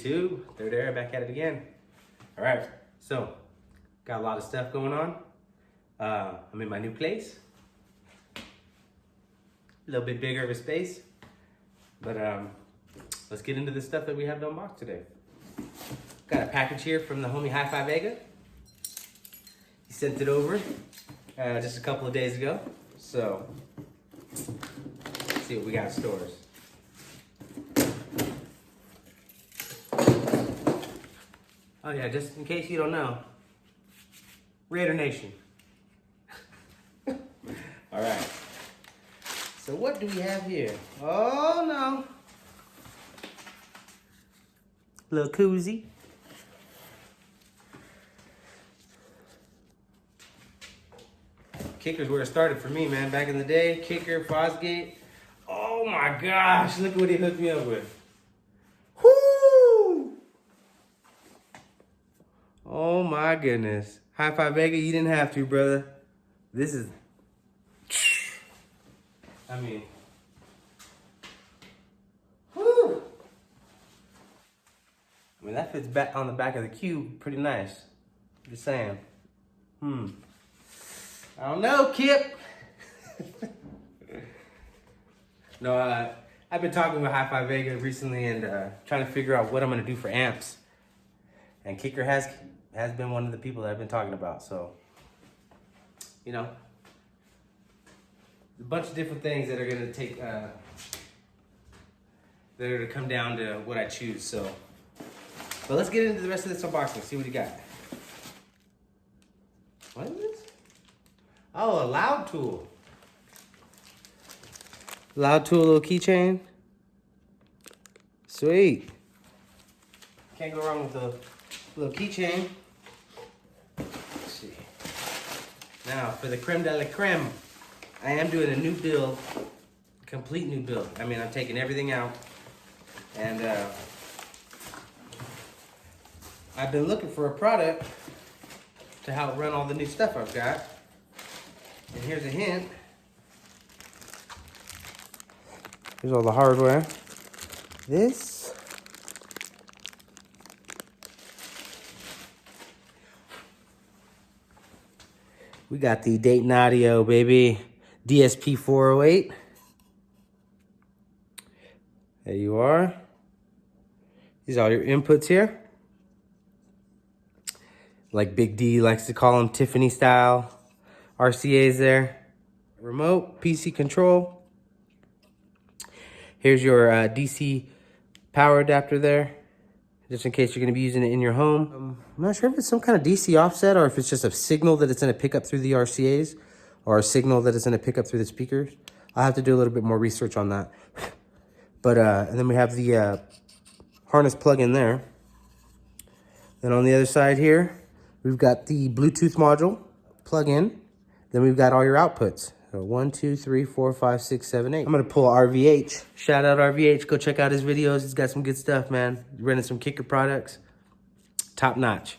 YouTube. They're there, back at it again. All right, so got a lot of stuff going on. I'm in my new place. A little bit bigger of a space, but let's get into the stuff that we have to unbox today. Got a package here from the homie Hi-Fi Vega. He sent it over just a couple of days ago. So let's see what we got in stores. Oh yeah, just in case you don't know, Raider Nation. All right. So what do we have here? Oh no. Little koozie. Kicker's where it started for me, man. Back in the day, kicker, Fosgate. Oh my gosh, look what he hooked me up with. Whoo! Oh my goodness. Hi-Fi Vega, you didn't have to, brother. This is, I mean, whoo! I mean, that fits back on the back of the cube pretty nice. Just saying. I don't know, Kip. No, I've been talking with Hi-Fi Vega recently and trying to figure out what I'm gonna do for amps. And Kicker has been one of the people that I've been talking about. So, you know, a bunch of different things that are gonna take, that are gonna come down to what I choose. So, but let's get into the rest of this unboxing. See what you got. What is this? Oh, a loud tool. Loud tool, little keychain. Sweet. Can't go wrong with a little keychain. Let's see. Now, for the creme de la creme, I am doing a new build, complete new build. I mean, I'm taking everything out. And I've been looking for a product to help run all the new stuff I've got. And here's a hint. Here's all the hardware. This we got the Dayton Audio, baby. DSP 408. There you are. These are all your inputs here. Like Big D likes to call them, Tiffany style. RCA's there. Remote, PC control. Here's your DC power adapter there, just in case you're gonna be using it in your home. I'm not sure if it's some kind of DC offset or if it's just a signal that it's gonna pick up through the RCA's or a signal that it's gonna pick up through the speakers. I'll have to do a little bit more research on that. But, and then we have the harness plug in there. Then on the other side here, we've got the Bluetooth module plug in. Then we've got all your outputs. So 1, 2, 3, 4, 5, 6, 7, 8. I'm gonna pull RVH. Shout out RVH. Go check out his videos. He's got some good stuff, man. Running some kicker products. Top notch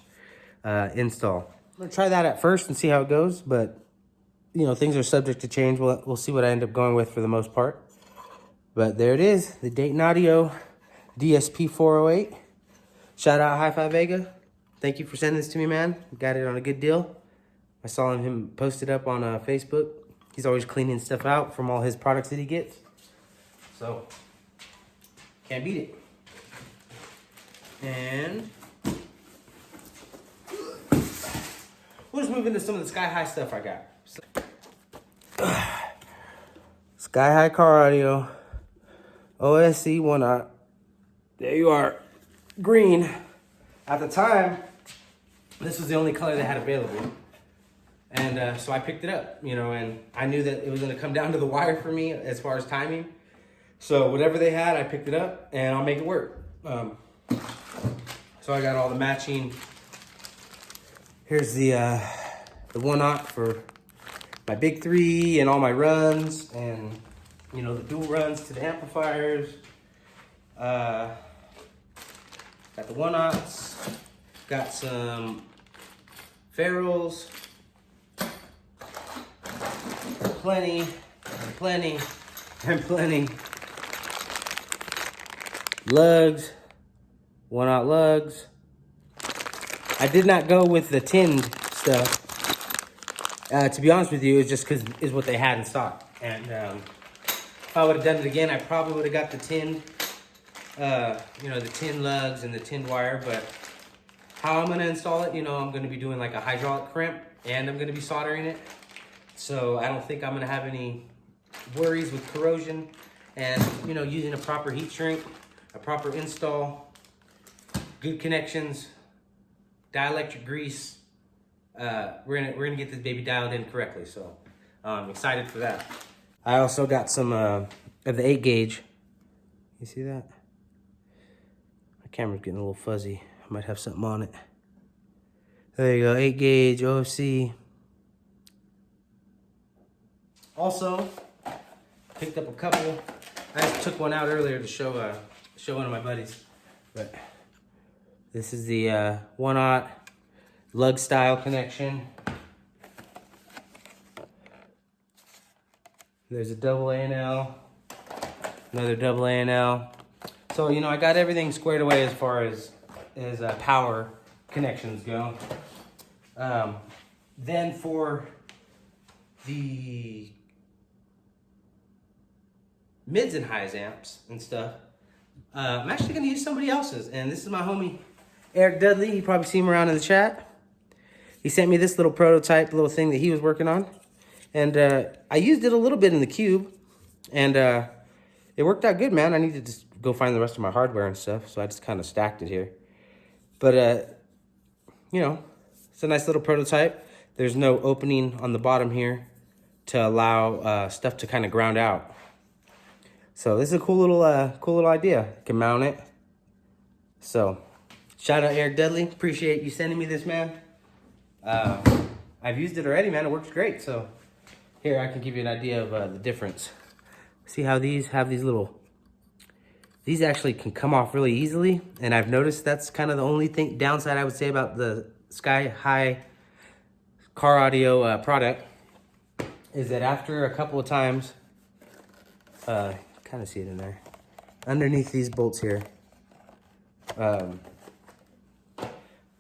install. I'm gonna try that at first and see how it goes. But you know, things are subject to change. We'll see what I end up going with for the most part. But there it is, the Dayton Audio DSP 408. Shout out Hi-Fi Vega. Thank you for sending this to me, man. Got it on a good deal. I saw him post it up on Facebook. He's always cleaning stuff out from all his products that he gets. So, can't beat it. And we'll just move into some of the Sky High stuff I got. Sky High car audio. OSC 1-aught. There you are. Green. At the time, this was the only color they had available. And so I picked it up, you know, and I knew that it was gonna come down to the wire for me as far as timing. So whatever they had, I picked it up and I'll make it work. So I got all the matching. Here's the 1-aught for my big 3 and all my runs and, you know, the dual runs to the amplifiers. Got the 1-aughts, got some ferrules. Plenty, and plenty, and plenty. Lugs, 1/0 lugs. I did not go with the tinned stuff. To be honest with you, it's just because it's what they had in stock. And if I would have done it again, I probably would have got the tinned, you know, the tin lugs and the tinned wire. But how I'm gonna install it, you know, I'm gonna be doing like a hydraulic crimp and I'm gonna be soldering it. So I don't think I'm gonna have any worries with corrosion. And, you know, using a proper heat shrink, a proper install, good connections, dielectric grease, we're gonna get this baby dialed in correctly. So I'm excited for that. I also got some of the 8 gauge. You see that? My camera's getting a little fuzzy. I might have something on it. There you go, 8 gauge OFC. Also, picked up a couple. I just took one out earlier to show one of my buddies. But this is the 1/0 lug style connection. There's a double A&L, another double A&L. So, you know, I got everything squared away as far as power connections go. Then for the mids and highs amps and stuff, I'm actually gonna use somebody else's. And this is my homie, Eric Dudley. You probably see him around in the chat. He sent me this little prototype, little thing that he was working on. And I used it a little bit in the cube. And it worked out good, man. I need to just go find the rest of my hardware and stuff. So I just kind of stacked it here. But, you know, it's a nice little prototype. There's no opening on the bottom here to allow stuff to kind of ground out. So this is a cool little idea. You can mount it. So shout out Eric Dudley. Appreciate you sending me this, man. I've used it already, man. It works great. So here I can give you an idea of the difference. See how these have these little, these actually can come off really easily. And I've noticed that's kind of the only downside I would say about the Sky High car audio product is that after a couple of times, kind of see it in there, underneath these bolts here,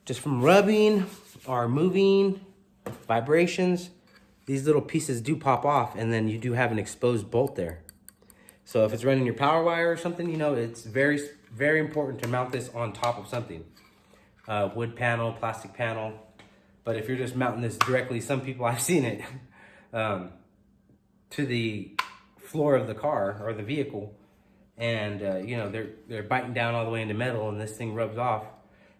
just from rubbing or moving, vibrations, these little pieces do pop off, and then you do have an exposed bolt there. So if it's running your power wire or something, you know, it's very, very important to mount this on top of something. Wood panel, plastic panel. But if you're just mounting this directly, some people, I've seen it, to the floor of the car or the vehicle, and you know, they're biting down all the way into metal and this thing rubs off.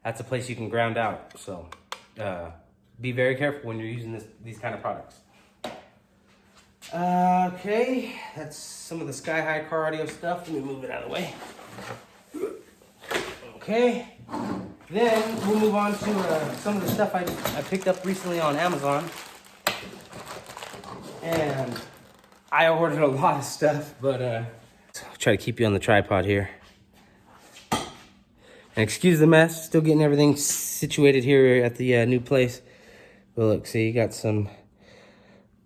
That's a place you can ground out. So be very careful when you're using these kind of products. Okay, that's some of the Sky High car audio stuff. Let me move it out of the way. Okay, then we'll move on to some of the stuff I picked up recently on Amazon. And I ordered a lot of stuff, but I'll try to keep you on the tripod here. And excuse the mess, still getting everything situated here at the new place. But look, see, you got some,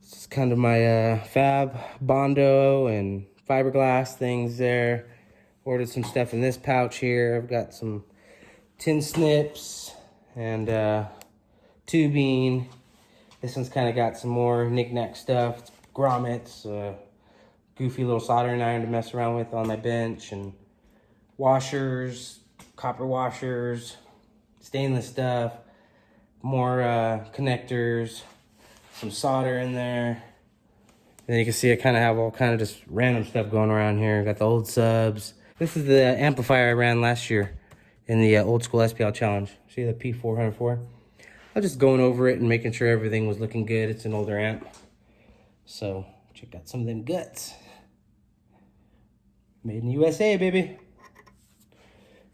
this is kind of my fab, Bondo, and fiberglass things there. Ordered some stuff in this pouch here. I've got some tin snips and tubing. This one's kind of got some more knick-knack stuff. It's grommets, goofy little soldering iron to mess around with on my bench, and washers, copper washers, stainless stuff, more connectors, some solder in there. And then you can see I kind of have all kind of just random stuff going around here. Got the old subs. This is the amplifier I ran last year in the old school SPL challenge. See the P404? I was just going over it and making sure everything was looking good. It's an older amp. So check out some of them guts. Made in the USA, baby.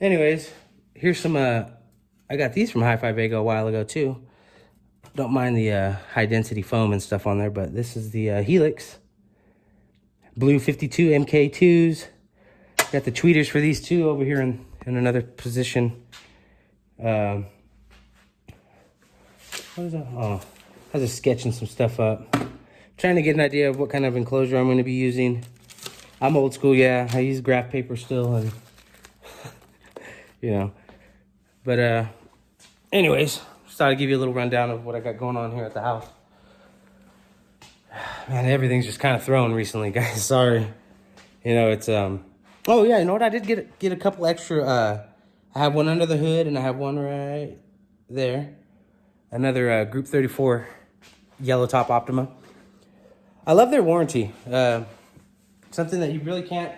Anyways, here's some, I got these from Hi-Fi Vega a while ago too. Don't mind the high density foam and stuff on there, but this is the Helix. Blue 52 MK2s. Got the tweeters for these two over here in another position. What is that? Oh, I was just sketching some stuff up. Trying to get an idea of what kind of enclosure I'm going to be using. I'm old school, yeah. I use graph paper still, and you know, But anyways, just thought I'd give you a little rundown of what I got going on here at the house. Man, everything's just kind of thrown recently, guys. Sorry. You know, it's oh yeah, you know what? I did get a couple extra. I have one under the hood, and I have one right there. Another Group 34 yellow top Optima. I love their warranty. Something that you really can't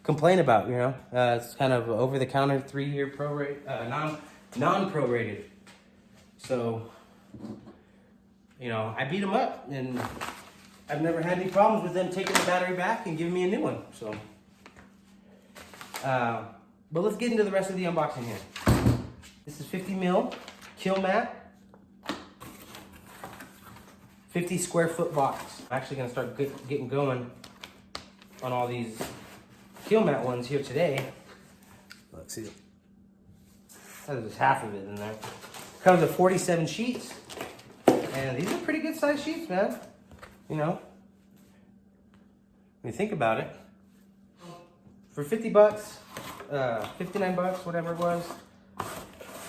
complain about. You know, it's kind of over the counter, 3-year prorate, non-prorated. So, you know, I beat them up, and I've never had any problems with them taking the battery back and giving me a new one. So. But let's get into the rest of the unboxing here. This is 50 mil kill mat, 50 square foot box. I'm actually gonna start getting going on all these kill mat ones here today. Let's see, that's just half of it in there. Comes with 47 sheets, and these are pretty good sized sheets, man. You know, when you think about it. For 50 bucks, 59 bucks, whatever it was,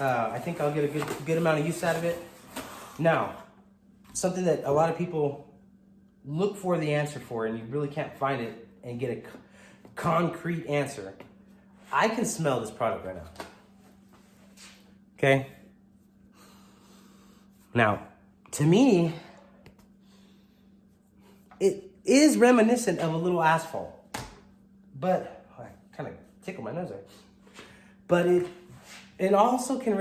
I think I'll get a good amount of use out of it. Now, something that a lot of people look for the answer for, and you really can't find it and get a concrete answer. I can smell this product right now. Okay? Now, to me, it is reminiscent of a little asphalt, but kind of tickle my nose there. But it also can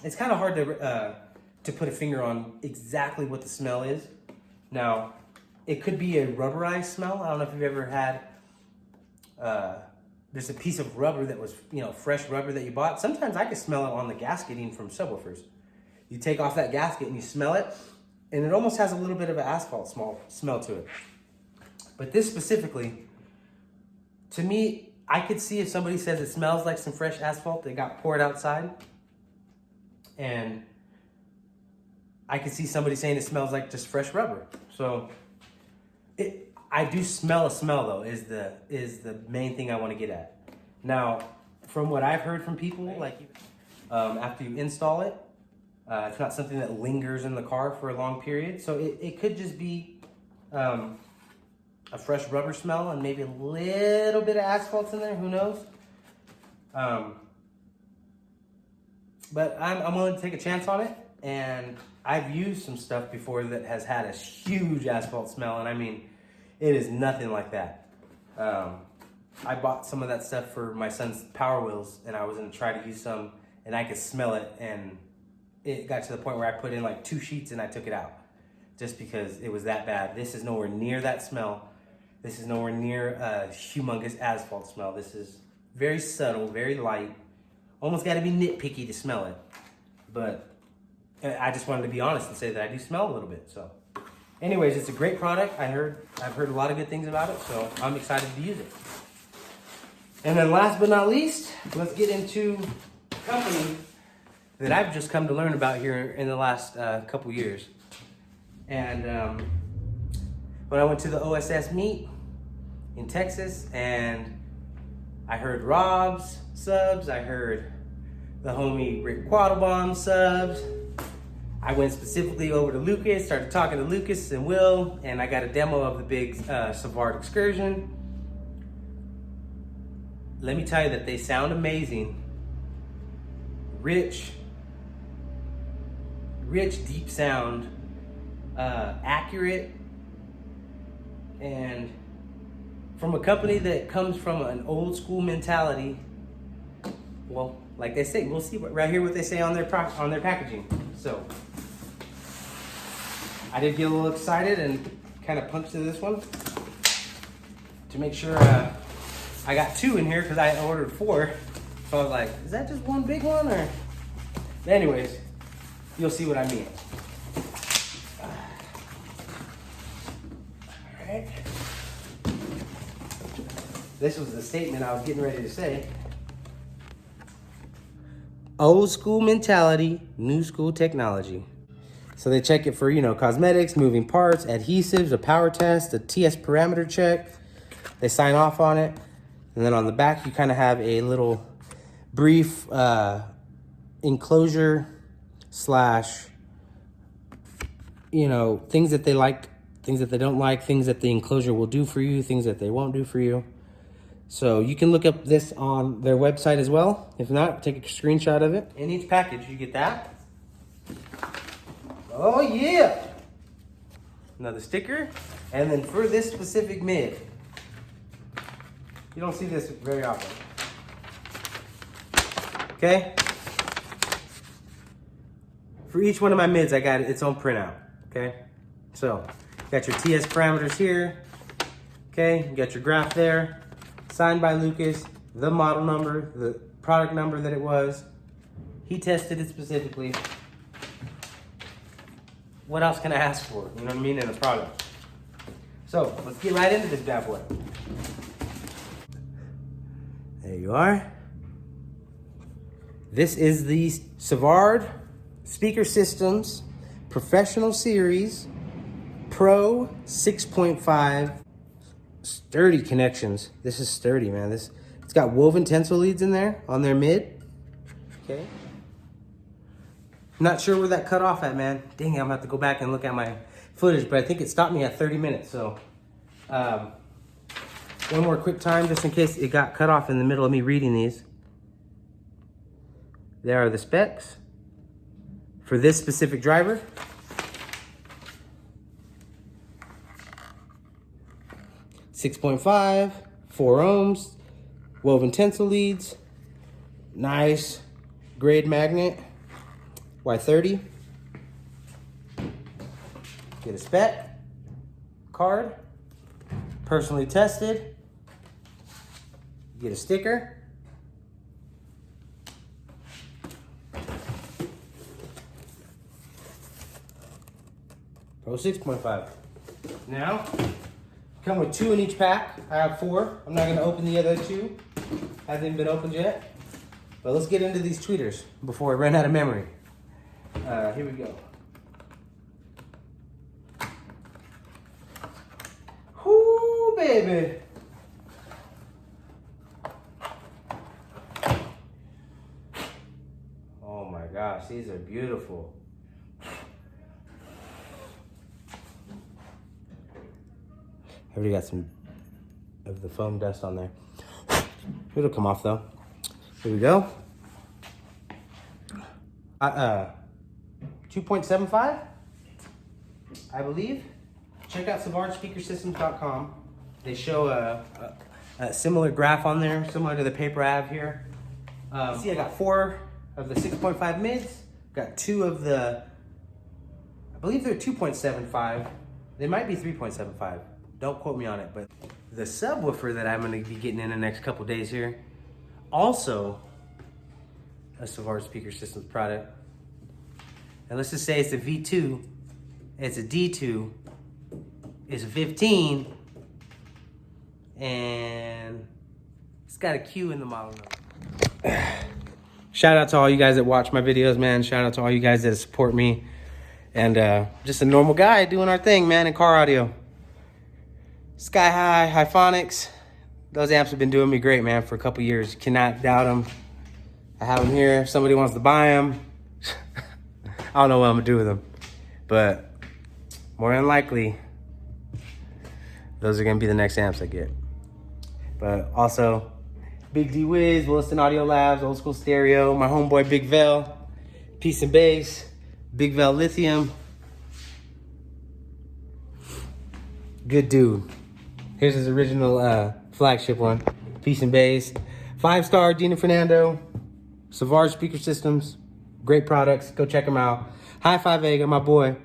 it's kind of hard to put a finger on exactly what the smell is. Now, it could be a rubberized smell. I don't know if you've ever had there's a piece of rubber that was, you know, fresh rubber that you bought. Sometimes I can smell it on the gasketing from subwoofers. You take off that gasket and you smell it, and it almost has a little bit of an asphalt smell to it. But this specifically, to me, I could see if somebody says it smells like some fresh asphalt that got poured outside. And I could see somebody saying it smells like just fresh rubber. So I do smell a smell though, is the main thing I want to get at. Now, from what I've heard from people, like after you install it, it's not something that lingers in the car for a long period. So it could just be a fresh rubber smell and maybe a little bit of asphalt's in there, who knows? But I'm willing to take a chance on it, and I've used some stuff before that has had a huge asphalt smell, and I mean, it is nothing like that. I bought some of that stuff for my son's Power Wheels, and I was gonna try to use some, and I could smell it, and it got to the point where I put in like 2 sheets and I took it out, just because it was that bad. This is nowhere near that smell. This is nowhere near a humongous asphalt smell. This is very subtle, very light. Almost got to be nitpicky to smell it. But I just wanted to be honest and say that I do smell a little bit. So, anyways, it's a great product. I've heard a lot of good things about it, so I'm excited to use it. And then last but not least, let's get into a company that I've just come to learn about here in the last couple years. And when I went to the OSS meet in Texas, and I heard Rob's subs, I heard the homie Rick Quattlebaum subs. I went specifically over to Lucas, started talking to Lucas and Will, and I got a demo of the big Savard excursion. Let me tell you that they sound amazing. Rich, deep sound, accurate, and from a company that comes from an old school mentality. Well, like they say, we'll see right here what they say on their packaging. So I did get a little excited and kind of punched to this one to make sure I got 2 in here because I ordered 4. So I was like, is that just one big one or? But anyways, you'll see what I mean. All right. This was the statement I was getting ready to say. Old school mentality, new school technology. So they check it for, you know, cosmetics, moving parts, adhesives, a power test, a TS parameter check. They sign off on it. And then on the back, you kind of have a little brief enclosure slash, you know, things that they like, things that they don't like, things that the enclosure will do for you, things that they won't do for you. So you can look up this on their website as well. If not, take a screenshot of it. In each package, you get that. Oh yeah! Another sticker. And then for this specific mid, you don't see this very often. Okay? For each one of my mids, I got its own printout. Okay? So, you got your TS parameters here. Okay? You got your graph there. Signed by Lucas. The model number, the product number that it was. He tested it specifically. What else can I ask for? You know what I mean? In a product. So, let's get right into this bad boy. There you are. This is the Savard Speaker Systems Professional Series Pro 6.5 sturdy connections. This is sturdy, man. It's got woven tensile leads in there on their mid. Okay. Not sure where that cut off at, man. Dang it, I'm gonna have to go back and look at my footage, but I think it stopped me at 30 minutes. So, one more quick time, just in case it got cut off in the middle of me reading these. There are the specs for this specific driver. .5, 4 ohms, woven tensile leads, nice grade magnet, Y30. Get a spec card, personally tested. Get a sticker. Pro 6.5. Now, come with 2 in each pack. I have 4. I'm not gonna open the other 2. Hasn't been opened yet. But let's get into these tweeters before I run out of memory. Here we go. Whoo, baby. Oh my gosh, these are beautiful. I already got some of the foam dust on there. It'll come off though. Here we go. 2.75, I believe. Check out SavardSpeakerSystems.com. They show a similar graph on there, similar to the paper I have here. See, I got 4 of the 6.5 mids. Got 2 of the, I believe they're 2.75. They might be 3.75. Don't quote me on it, but the subwoofer that I'm gonna be getting in the next couple days here, also a Savard Speaker Systems product. And let's just say it's a V2, it's a D2, it's a 15, and it's got a Q in the model number. Shout out to all you guys that watch my videos, man. Shout out to all you guys that support me. And just a normal guy doing our thing, man, in car audio. Sky High, Hifonics. Those amps have been doing me great, man, for a couple years. You cannot doubt them. I have them here. If somebody wants to buy them, I don't know what I'm gonna do with them. But more than likely, those are gonna be the next amps I get. But also, Big D Wiz, Williston Audio Labs, Old School Stereo, my homeboy Big Vel, Peace and Bass, Big Vel Lithium. Good dude. Here's his original flagship one. Peace and Bass. 5-star Dina Fernando. Savard Speaker Systems. Great products. Go check them out. High Five Vega, my boy.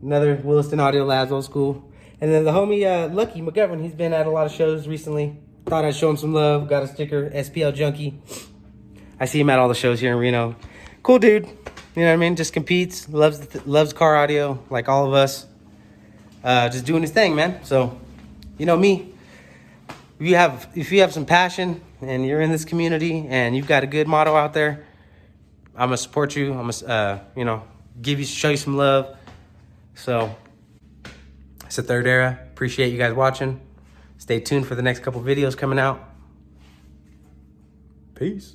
Another Williston Audio Labs, Old School. And then the homie Lucky McGovern. He's been at a lot of shows recently. Thought I'd show him some love. Got a sticker. SPL Junkie. I see him at all the shows here in Reno. Cool dude. You know what I mean? Just competes. Loves car audio like all of us. Just doing his thing, man. So, you know me, if you have some passion and you're in this community and you've got a good motto out there, I'm gonna support you. I'm gonna, show you some love. So, it's the Third Era. Appreciate you guys watching. Stay tuned for the next couple videos coming out. Peace.